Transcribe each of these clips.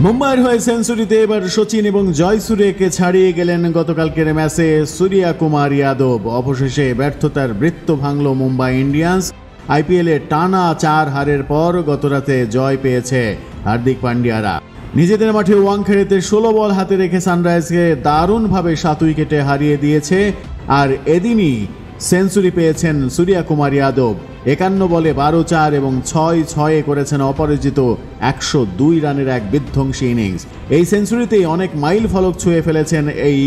মুম্বাইয়ের হয়ে সেঞ্চুরিতে এবার সচিন এবং জয়সূর্যকে ছাড়িয়ে গেলেন গতকালকের ম্যাচে সূর্যকুমার যাদব। অবশেষে ব্যর্থতার বৃত্ত ভাঙল মুম্বাই ইন্ডিয়ান্স। আইপিএলে টানা 4 হারের পর গতরাতে জয় পেয়েছে হার্দিক পান্ডিয়ারা। নিজেদের মাঠে ওয়াংখেড়েতে 16 বল হাতে রেখে সানরাইজকে দারুণভাবে 7 উইকেটে হারিয়ে দিয়েছে। আর এদিনই সেঞ্চুরি পেয়েছেন সূর্যকুমার যাদব। 51 বলে 12-4 এবং 6-6 করেছেন অপরাজিত 102 রানের এক বিধ্বংসী ইনিংস। এই সেঞ্চুরিতেই অনেক মাইল ফলক ছুঁয়ে ফেলেছেন এই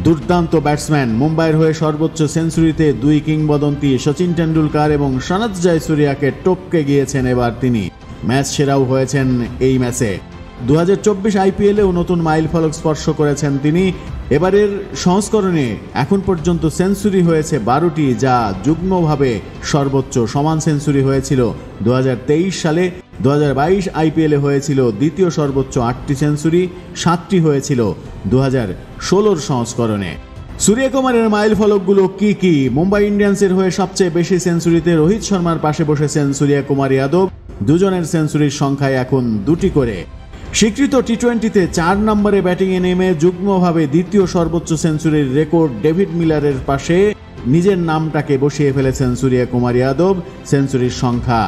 দুর্দান্ত ব্যাটসম্যান। মুম্বাইয়ের হয়ে সর্বোচ্চ সেঞ্চুরিতে 2 কিংবদন্তি সচিন টেন্ডুলকার এবং সনৎ জয়সূর্যকে টপকে গিয়েছেন এবার তিনি। ম্যাচ সেরাও হয়েছেন এই ম্যাচে। 2024 আইপিএলেও নতুন মাইল ফলক স্পর্শ করেছেন তিনি। এবারের সংস্করণে এখন পর্যন্ত সেঞ্চুরি হয়েছে 12টি, যা যুগ্মভাবে সর্বোচ্চ। সমান সেঞ্চুরি হয়েছিল 2023 সালে। 2022 আইপিএলে হয়েছিল দ্বিতীয় সর্বোচ্চ 8টি সেঞ্চুরি, 7টি হয়েছিল 2016 সংস্করণে। সূর্যকুমারের মাইল ফলকগুলো কি কি? মুম্বাই ইন্ডিয়ান্সের হয়ে সবচেয়ে বেশি সেঞ্চুরিতে রোহিত শর্মার পাশে বসেছেন সূর্যকুমার যাদব। দুজনের সেঞ্চুরির সংখ্যায় এখন 2টি করে। স্বীকৃত টি-20তে 4 নম্বরে ব্যাটিংয়ে নেমে যুগ্মভাবে দ্বিতীয় সর্বোচ্চ সেঞ্চুরির রেকর্ড ডেভিড মিলারের পাশে নিজের নামটাকে বসিয়ে ফেলেছেন সূর্যকুমার যাদব। সেঞ্চুরির সংখ্যা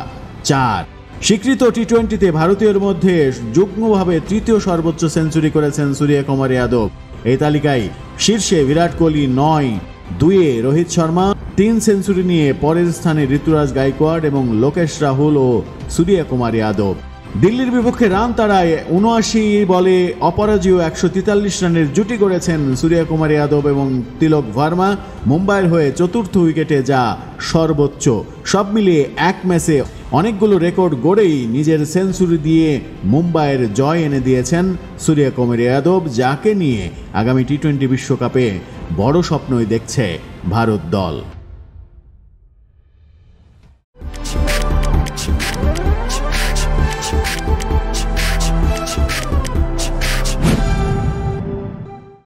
4। স্বীকৃত টি-20তে ভারতীয়র মধ্যে যুগ্মভাবে তৃতীয় সর্বোচ্চ সেঞ্চুরি করেছেন সূর্যকুমার যাদব। এই তালিকায় শীর্ষে বিরাট কোহলি 9, 2-এ রোহিত শর্মা, 3 সেঞ্চুরি নিয়ে পরের স্থানে ঋতুরাজ গায়কোয়াড় এবং লোকেশ রাহুল ও সূর্যকুমার যাদব। দিল্লির বিপক্ষে রান তাড়ায় 79 বলে অপরাজেয় 143 রানের জুটি করেছেন সূর্যকুমার যাদব এবং তিলক ভার্মা। মুম্বাইয়ের হয়ে 4র্থ উইকেটে যা সর্বোচ্চ। সব মিলিয়ে এক ম্যাচে অনেকগুলো রেকর্ড গড়েই নিজের সেঞ্চুরি দিয়ে মুম্বাইয়ের জয় এনে দিয়েছেন সূর্যকুমার যাদব, যাকে নিয়ে আগামী টি-20 বিশ্বকাপে বড় স্বপ্নই দেখছে ভারত দল।